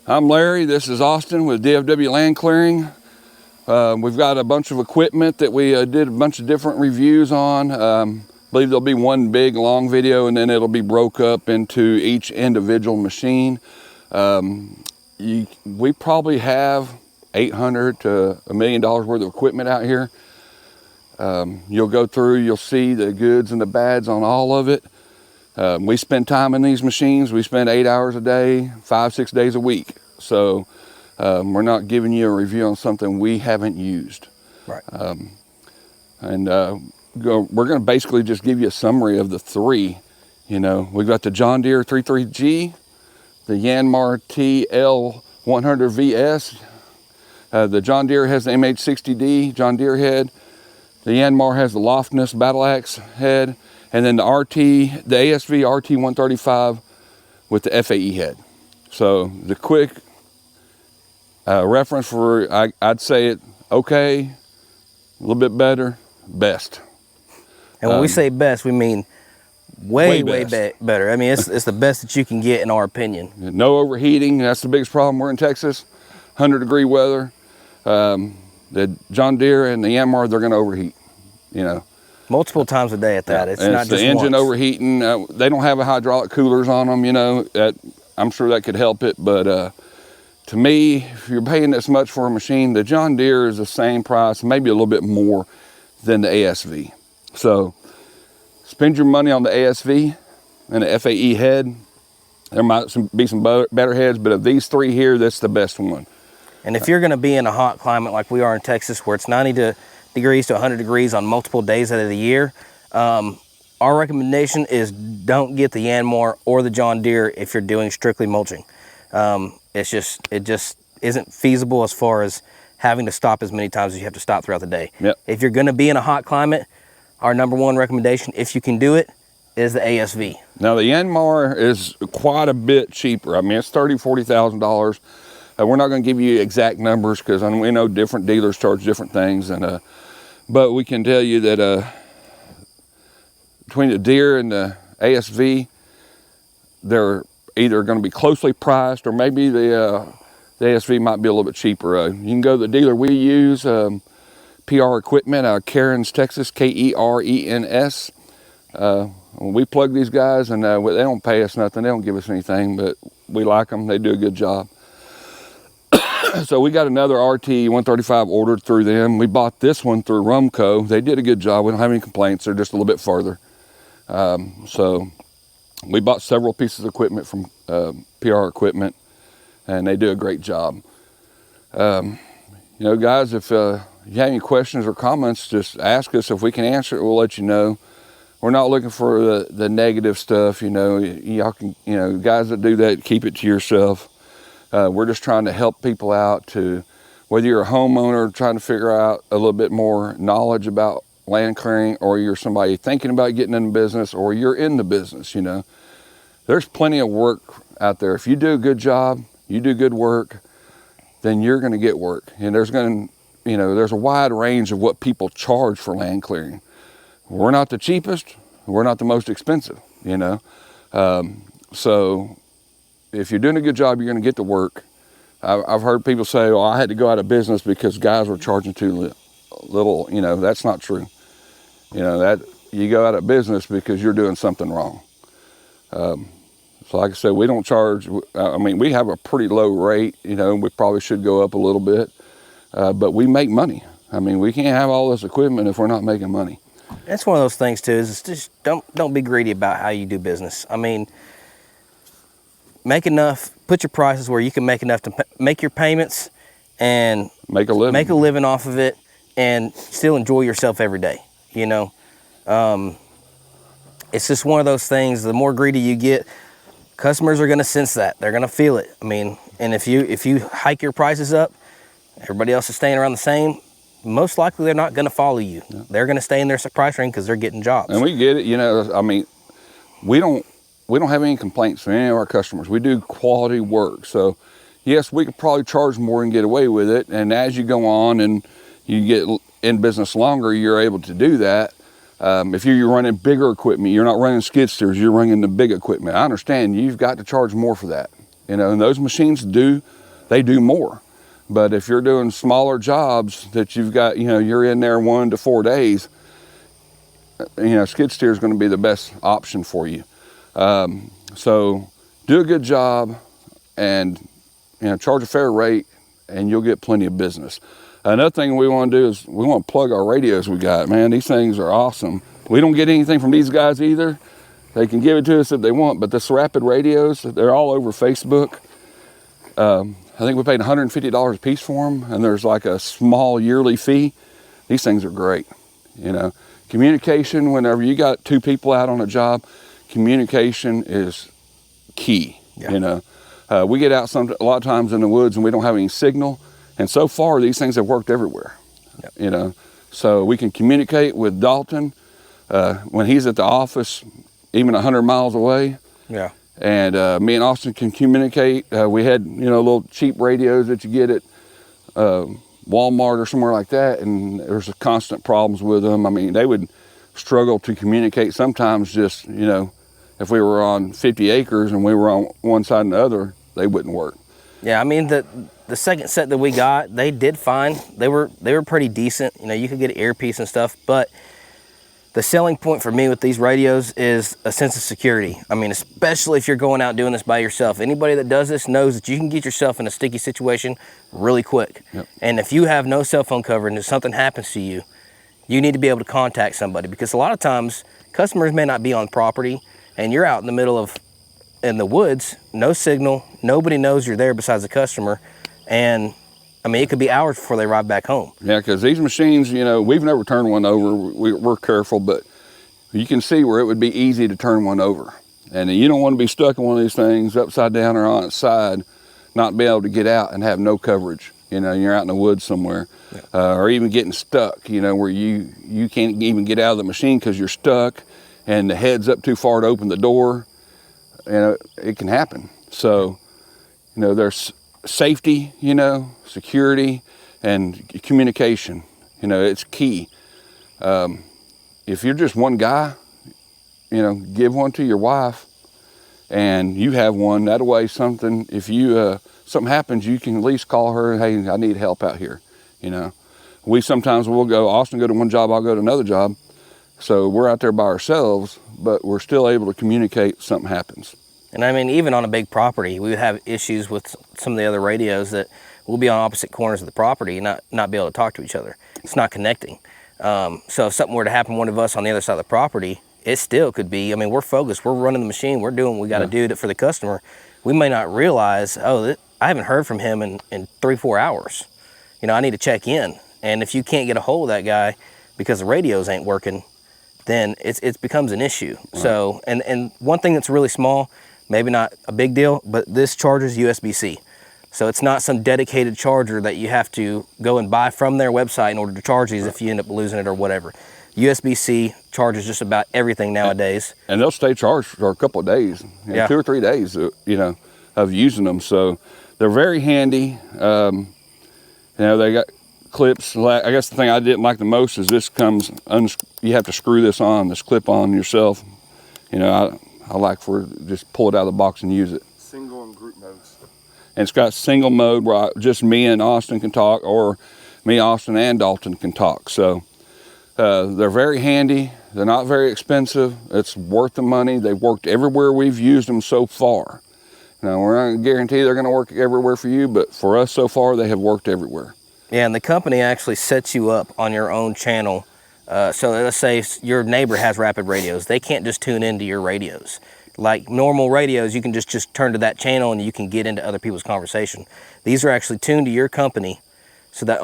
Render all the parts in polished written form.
I'm Larry. This is Austin with DFW Land Clearing. We've got a bunch of equipment that we did a bunch of different reviews on. I believe there'll be one big long video, and then it'll be broke up into each individual machine. We probably have $800 to $1 million worth of equipment out here. You'll go through, you'll see the goods and the bads on all of it. We spend time in these machines. We spend 8 hours a day, 5-6 days a week. So we're not giving you a review on something we haven't used. Right. We're going to basically just give you a summary of the three. You know, we've got the John Deere 33G, the Yanmar TL100VS. The John Deere has the MH60D John Deere head. The Yanmar has the Lofness Battle Axe head. And then the ASV RT-135 with the FAE head. So the quick reference for, I'd say it okay, a little bit better, best. And when we say best, we mean way better. I mean, it's the best that you can get in our opinion. No overheating, that's the biggest problem. We're in Texas, 100-degree weather. The John Deere and the Yanmar, they're gonna overheat, you know. Multiple times a day at that. It's not just the engine once. overheating. They don't have a hydraulic coolers on them, you know. I'm sure that could help it, but to me, if you're paying this much for a machine, the John Deere is the same price, maybe a little bit more than the ASV. So spend your money on the ASV and the FAE head. There might be some better heads, but of these three here, that's the best one. And if you're going to be in a hot climate like we are in Texas, where it's 90 degrees to 100 degrees on multiple days out of the year, our recommendation is don't get the Yanmar or the John Deere if you're doing strictly mulching. It just isn't feasible as far as having to stop as many times as you have to stop throughout the day. Yep. If you're going to be in a hot climate, our #1 recommendation, if you can do it, is the ASV. Now the Yanmar is quite a bit cheaper. I mean, it's $30,000 to $40,000. We're not going to give you exact numbers because we know different dealers charge different things, and but we can tell you that between the Deere and the ASV, they're either going to be closely priced, or maybe the ASV might be a little bit cheaper. You can go to the dealer we use, PR Equipment out of Kerens, Texas, Kerens. We plug these guys, and they don't pay us nothing. They don't give us anything, but we like them. They do a good job. So we got another RT-135 ordered through them. We bought this one through Rumco. They did a good job. We don't have any complaints. They're just a little bit farther. So we bought several pieces of equipment from PR Equipment, and they do a great job. You know, guys, if you have any questions or comments, just ask us. If we can answer it, we'll let you know. We're not looking for the negative stuff. You know, y'all can, you know, guys that do that, keep it to yourself. We're just trying to help people out, to whether you're a homeowner trying to figure out a little bit more knowledge about land clearing, or you're somebody thinking about getting in the business, or you're in the business. You know, there's plenty of work out there. If you do a good job, you do good work, then you're going to get work. And there's a wide range of what people charge for land clearing. We're not the cheapest, we're not the most expensive, you know. So if you're doing a good job, you're going to get the work. I've heard people say, "Well, I had to go out of business because guys were charging too little." You know, that's not true. You know, that you go out of business because you're doing something wrong. So like I said, we don't charge. I mean, we have a pretty low rate. You know, we probably should go up a little bit, but we make money. I mean, we can't have all this equipment if we're not making money. That's one of those things too. Is just don't be greedy about how you do business. I mean, make enough, put your prices where you can make enough to make your payments and make a living off of it, and still enjoy yourself every day. You know, it's just one of those things. The more greedy you get, customers are going to sense that. They're going to feel it. I mean, and if you hike your prices up, everybody else is staying around the same. Most likely they're not going to follow you. Yeah. They're going to stay in their price range because they're getting jobs. And we get it. You know, I mean, we don't have any complaints from any of our customers. We do quality work. So yes, we could probably charge more and get away with it. And as you go on and you get in business longer, you're able to do that. If you're running bigger equipment, you're not running skid steers, you're running the big equipment. I understand you've got to charge more for that. You know, and those machines do more. But if you're doing smaller jobs that you've got, you know, you're in there 1 to 4 days, you know, skid steer is going to be the best option for you. So do a good job and, you know, charge a fair rate and you'll get plenty of business. Another thing we want to do is we want to plug our radios we got. Man, these things are awesome. We don't get anything from these guys either. They can give it to us if they want, but this Rapid radios, they're all over Facebook. I think we paid $150 a piece for them, and there's like a small yearly fee. These things are great, you know. Communication, whenever you got 2 people out on a job, communication is key, you know. We get out a lot of times in the woods and we don't have any signal, and so far these things have worked everywhere, you know. So we can communicate with Dalton when he's at the office, even 100 miles away. Yeah. And me and Austin can communicate. We had, you know, little cheap radios that you get at Walmart or somewhere like that, and there's constant problems with them. I mean, they would struggle to communicate sometimes. Just, you know, if we were on 50 acres and we were on one side and the other, they wouldn't work. Yeah, I mean, the second set that we got, they did fine. They were pretty decent. You know, you could get an earpiece and stuff, but the selling point for me with these radios is a sense of security. I mean, especially if you're going out doing this by yourself. Anybody that does this knows that you can get yourself in a sticky situation really quick. Yep. And if you have no cell phone coverage and if something happens to you, you need to be able to contact somebody, because a lot of times customers may not be on property and you're out in the middle in the woods, no signal, nobody knows you're there besides the customer, and I mean, it could be hours before they arrive back home. Yeah, because these machines, you know, we've never turned one over. We're careful, but you can see where it would be easy to turn one over. And you don't want to be stuck in one of these things upside down or on its side, not be able to get out and have no coverage. You know, you're out in the woods somewhere, or even getting stuck, you know, where you can't even get out of the machine because you're stuck and the head's up too far to open the door. You know, it can happen. So, you know, there's safety, you know, security, and communication. You know, it's key. If you're just one guy, you know, give one to your wife and you have one. That way something, if you something happens, you can at least call her, hey, I need help out here. You know, we sometimes will go, Austin go to one job, I'll go to another job. So we're out there by ourselves, but we're still able to communicate if something happens. And I mean, even on a big property, we would have issues with some of the other radios that we'll be on opposite corners of the property and not be able to talk to each other. It's not connecting. So if something were to happen to one of us on the other side of the property, it still could be, I mean, we're focused, we're running the machine, we're doing what we got to do for the customer. We may not realize, I haven't heard from him in 3-4 hours. You know, I need to check in. And if you can't get a hold of that guy because the radios ain't working, then it becomes an issue. Right. So, and one thing that's really small, maybe not a big deal, but this charger's USB-C. So it's not some dedicated charger that you have to go and buy from their website in order to charge these if you end up losing it or whatever. USB-C charges just about everything nowadays. And they'll stay charged for a couple of days, 2 or 3 days, you know, of using them. So they're very handy. You know, they got clips. I guess the thing I didn't like the most is this comes, you have to screw this on, this clip on yourself. You know, I like just pull it out of the box and use it. Single and group modes. And it's got single mode where just me and Austin can talk, or me, Austin, and Dalton can talk. So they're very handy. They're not very expensive. It's worth the money. They've worked everywhere we've used them so far. Now, we're not going to guarantee they're going to work everywhere for you, but for us so far, they have worked everywhere. Yeah, and the company actually sets you up on your own channel. So let's say your neighbor has Rapid radios. They can't just tune into your radios. Like normal radios, you can just turn to that channel and you can get into other people's conversation. These are actually tuned to your company, so that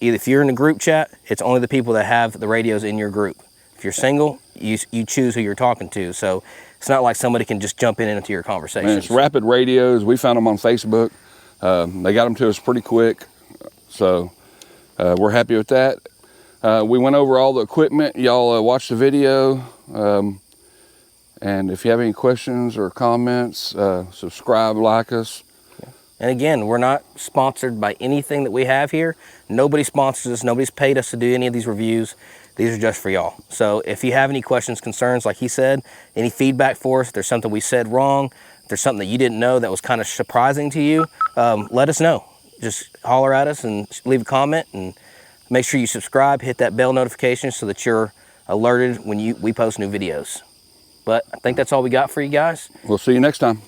if you're in a group chat, it's only the people that have the radios in your group. If you're single, you choose who you're talking to. So it's not like somebody can just jump into your conversation. And it's Rapid radios. We found them on Facebook. They got them to us pretty quick. So we're happy with that. We went over all the equipment. Y'all watched the video. And if you have any questions or comments, subscribe, like us. And again, we're not sponsored by anything that we have here. Nobody sponsors us. Nobody's paid us to do any of these reviews. These are just for y'all. So if you have any questions, concerns, like he said, any feedback for us, if there's something we said wrong, If there's something that you didn't know that was kind of surprising to you, let us know. Just holler at us and leave a comment, and make sure you subscribe, hit that bell notification so that you're alerted when we post new videos. But I think that's all we got for you guys. We'll see you next time.